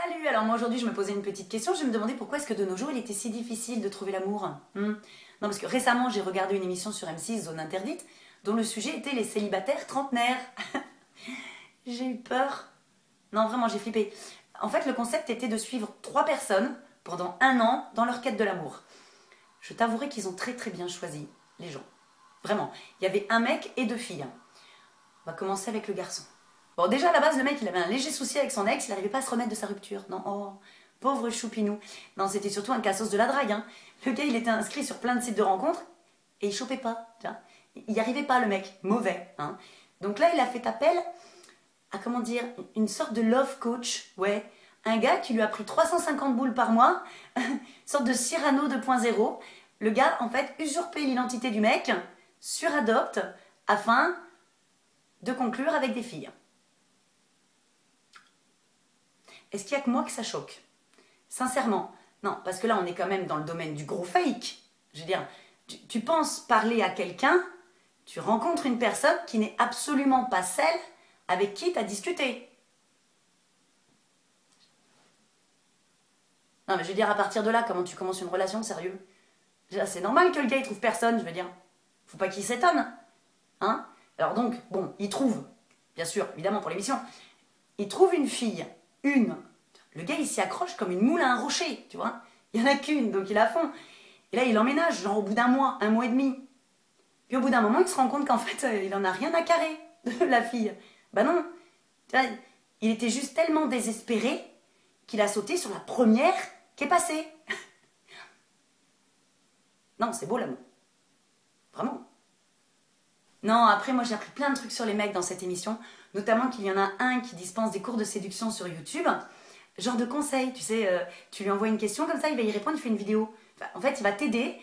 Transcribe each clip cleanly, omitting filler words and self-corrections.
Salut, alors moi aujourd'hui je me posais une petite question, je me demandais pourquoi est-ce que de nos jours il était si difficile de trouver l'amour. Non, parce que récemment j'ai regardé une émission sur M6, Zone Interdite, dont le sujet était les célibataires trentenaires. J'ai eu peur. Non, vraiment, j'ai flippé. En fait, le concept était de suivre 3 personnes pendant 1 an dans leur quête de l'amour. Je t'avouerai qu'ils ont très très bien choisi les gens. Vraiment, il y avait un mec et 2 filles. On va commencer avec le garçon. Bon, déjà à la base, le mec, il avait un léger souci avec son ex, il n'arrivait pas à se remettre de sa rupture. Non, oh, pauvre choupinou. Non, c'était surtout un cassos de la drague. Hein. Le gars, il était inscrit sur plein de sites de rencontres et il chopait pas. Tu vois. Il n'y arrivait pas, le mec. Mauvais. Hein. Donc là, il a fait appel à, comment dire, une sorte de love coach. Ouais. Un gars qui lui a pris 350 boules par mois, une sorte de Cyrano 2.0. Le gars, en fait, usurpait l'identité du mec, suradopte, afin de conclure avec des filles. Est-ce qu'il n'y a que moi que ça choque? Sincèrement, non, parce que là, on est quand même dans le domaine du gros fake. Je veux dire, tu penses parler à quelqu'un, tu rencontres une personne qui n'est absolument pas celle avec qui tu as discuté. Non, mais je veux dire, à partir de là, comment tu commences une relation, sérieux? C'est normal que le gars, il trouve personne, je veux dire. Faut pas qu'il s'étonne. Hein? Alors donc, bon, il trouve, bien sûr, évidemment pour l'émission, il trouve une fille, une. Le gars, il s'y accroche comme une moule à un rocher, tu vois. Il n'y en a qu'une, donc il a fond. Et là, il emménage, genre au bout d'1 mois, 1 mois et demi. Puis au bout d'un moment, il se rend compte qu'en fait, il en a rien à carrer de la fille. Bah non. Tu vois, il était juste tellement désespéré qu'il a sauté sur la première qui est passée. Non, c'est beau l'amour. Vraiment. Non, après, moi, j'ai appris plein de trucs sur les mecs dans cette émission. Notamment qu'il y en a un qui dispense des cours de séduction sur YouTube. Genre de conseils, tu sais, tu lui envoies une question, comme ça, il va y répondre, il fait une vidéo. Enfin, en fait, il va t'aider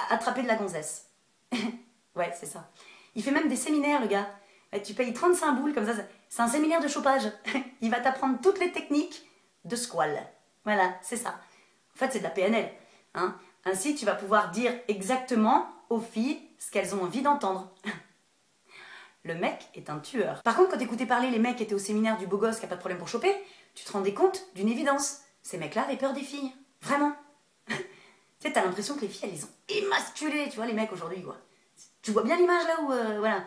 à attraper de la gonzesse. Ouais, c'est ça. Il fait même des séminaires, le gars. Tu payes 35 boules, comme ça, c'est un séminaire de chopage. Il va t'apprendre toutes les techniques de squal. Voilà, c'est ça. En fait, c'est de la PNL. Hein. Ainsi, tu vas pouvoir dire exactement aux filles ce qu'elles ont envie d'entendre. Le mec est un tueur. Par contre, quand t'écoutais parler les mecs qui étaient au séminaire du beau gosse qui a pas de problème pour choper, tu te rendais compte d'une évidence. Ces mecs-là avaient peur des filles. Vraiment. Tu sais, t'as l'impression que les filles, elles les ont émasculés, tu vois, les mecs aujourd'hui, quoi. Tu vois bien l'image là où, voilà.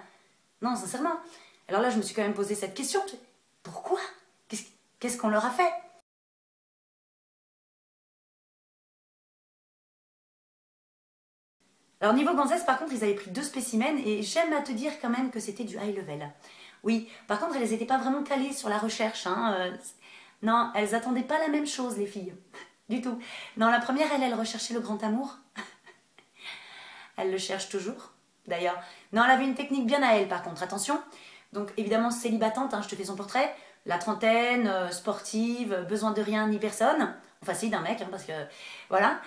Non, sincèrement. Alors là, je me suis quand même posé cette question. Pourquoi? Qu'est-ce qu'on leur a fait? Alors niveau gonzesse, par contre, ils avaient pris 2 spécimens et j'aime à te dire quand même que c'était du high level. Oui, par contre, elles n'étaient pas vraiment calées sur la recherche. Hein. Non, elles attendaient pas la même chose, les filles. Du tout. Non, la première, elle recherchait le grand amour. Elle le cherche toujours, d'ailleurs. Non, elle avait une technique bien à elle, par contre, attention. Donc, évidemment, célibatante, hein, je te fais son portrait. La trentaine, sportive, besoin de rien ni personne. Enfin, si, d'un mec, hein, parce que... Voilà.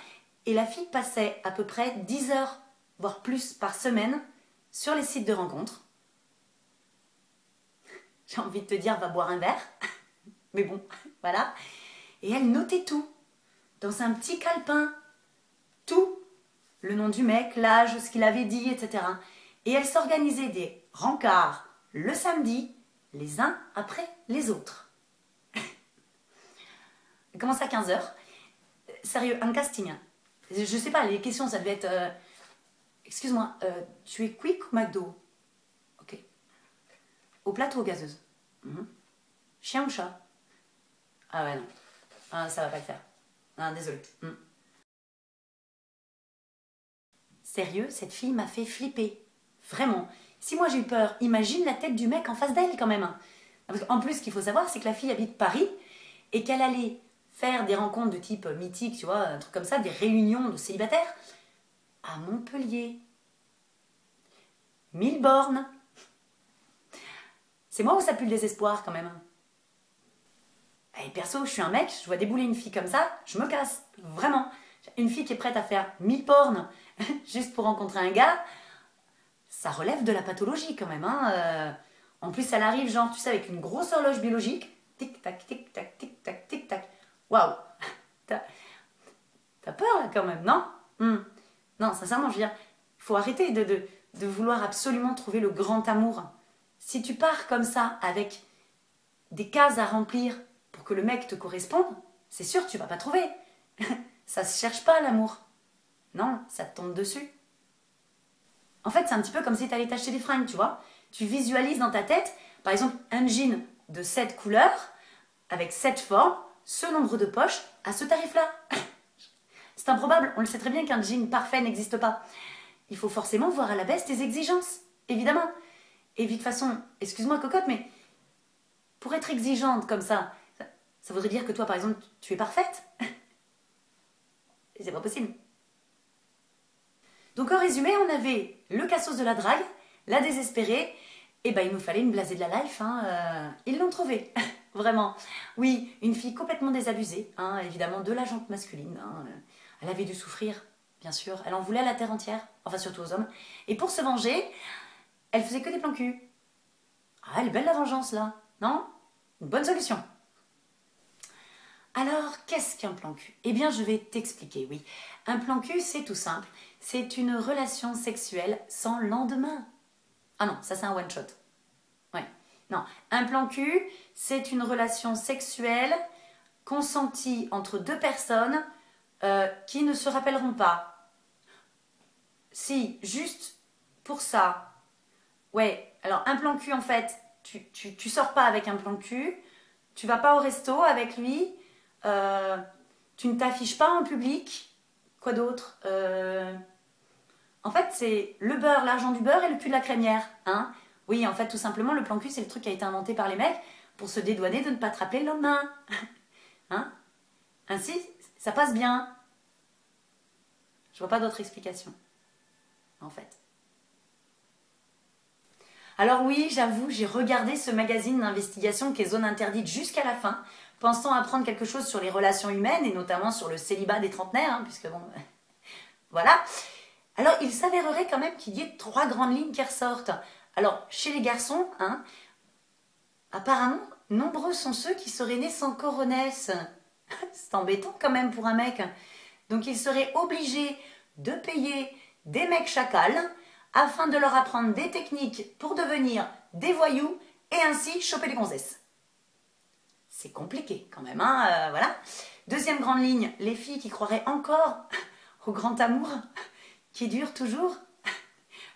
Et la fille passait à peu près 10 heures, voire plus, par semaine sur les sites de rencontres. J'ai envie de te dire, va boire un verre. Mais bon, voilà. Et elle notait tout, dans un petit calepin. Tout. Le nom du mec, l'âge, ce qu'il avait dit, etc. Et elle s'organisait des rencarts le samedi, les uns après les autres. Elle commençait à 15 heures. Sérieux, un casting. Je sais pas, les questions, ça devait être... Excuse-moi, tu es quick ou McDo? Ok. Au plat ou aux gazeuses? Chien ou chat? Ah ouais, non. Ah, ça va pas le faire. Ah, désolé. Sérieux, cette fille m'a fait flipper. Vraiment. Si moi j'ai eu peur, imagine la tête du mec en face d'elle quand même. Parce qu'en plus, ce qu'il faut savoir, c'est que la fille habite Paris et qu'elle allait faire des rencontres de type mythique, tu vois, un truc comme ça, des réunions de célibataires à Montpellier. 1000 bornes. C'est moi ou ça pue le désespoir quand même? Et perso, je suis un mec, je vois débouler une fille comme ça, je me casse. Vraiment. Une fille qui est prête à faire 1000 bornes juste pour rencontrer un gars, ça relève de la pathologie quand même. Hein. En plus, elle arrive, genre, tu sais, avec une grosse horloge biologique. Tic-tac, tic-tac, tic-tac, tic-tac. Waouh. T'as peur là quand même, non? Non, sincèrement, je veux dire, il faut arrêter de vouloir absolument trouver le grand amour. Si tu pars comme ça, avec des cases à remplir pour que le mec te corresponde, c'est sûr, tu vas pas trouver. Ça se cherche pas, l'amour. Non, ça te tombe dessus. En fait, c'est un petit peu comme si tu allais t'acheter des fringues, tu vois. Tu visualises dans ta tête, par exemple, un jean de 7 couleurs, avec 7 formes, ce nombre de poches, à ce tarif-là. C'est improbable, on le sait très bien qu'un jean parfait n'existe pas. Il faut forcément voir à la baisse tes exigences, évidemment. Et de toute façon, excuse-moi cocotte, mais pour être exigeante comme ça voudrait dire que toi, par exemple, tu es parfaite. Et c'est pas possible. Donc en résumé, on avait le cassos de la drague, la désespérée, et ben il nous fallait une blasée de la life, hein, ils l'ont trouvée, vraiment. Oui, une fille complètement désabusée, hein, évidemment de la jante masculine, hein, elle avait dû souffrir, bien sûr, elle en voulait à la terre entière, enfin surtout aux hommes, et pour se venger, elle faisait que des plans cul. Ah, elle est belle la vengeance là, non? Une bonne solution. Alors, qu'est-ce qu'un plan cul? Eh bien, je vais t'expliquer, oui. Un plan cul, c'est tout simple. C'est une relation sexuelle sans lendemain. Ah non, ça c'est un one-shot. Ouais. Non, un plan cul, c'est une relation sexuelle consentie entre deux personnes qui ne se rappelleront pas. Si, juste pour ça. Ouais, alors un plan cul, en fait, tu sors pas avec un plan cul, tu vas pas au resto avec lui, tu ne t'affiches pas en public. Quoi d'autre? En fait, c'est le beurre, l'argent du beurre et le cul de la crémière. Hein? Oui, en fait, tout simplement, le plan cul, c'est le truc qui a été inventé par les mecs pour se dédouaner de ne pas te rappeler le lendemain. Hein? Ainsi, ça passe bien. Je vois pas d'autre explication, en fait. Alors oui, j'avoue, j'ai regardé ce magazine d'investigation qui est Zone Interdite jusqu'à la fin, pensant apprendre quelque chose sur les relations humaines et notamment sur le célibat des trentenaires, hein, puisque bon, voilà. Alors il s'avérerait quand même qu'il y ait 3 grandes lignes qui ressortent. Alors chez les garçons, hein, apparemment, nombreux sont ceux qui seraient nés sans coronesse. C'est embêtant quand même pour un mec. Donc il serait obligé de payer des mecs chacals afin de leur apprendre des techniques pour devenir des voyous et ainsi choper les gonzesses. C'est compliqué quand même, hein, voilà. Deuxième grande ligne, les filles qui croiraient encore au grand amour qui dure toujours.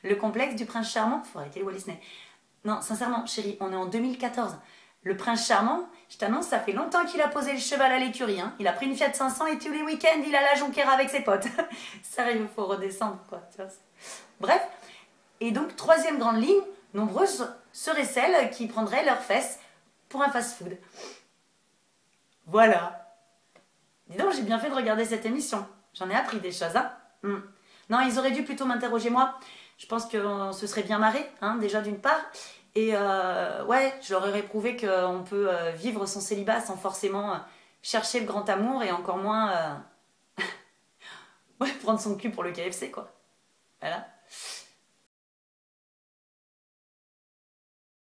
Le complexe du prince charmant, faut arrêter le Walt Disney. Non, sincèrement, chérie, on est en 2014. Le prince charmant, je t'annonce, ça fait longtemps qu'il a posé le cheval à l'écurie. Hein. Il a pris une Fiat 500 et tous les week-ends, il a la jonquera avec ses potes. Sérieux, il faut redescendre, quoi. Tu vois, bref. Et donc, troisième grande ligne, nombreuses seraient celles qui prendraient leurs fesses pour un fast-food. Voilà. Dis donc, j'ai bien fait de regarder cette émission. J'en ai appris des choses, hein. Non, ils auraient dû plutôt m'interroger moi. Je pense qu'on se serait bien marré, hein, déjà d'une part. Et ouais, je leur aurais prouvé qu'on peut vivre son célibat sans forcément chercher le grand amour et encore moins ouais, prendre son cul pour le KFC, quoi. Voilà.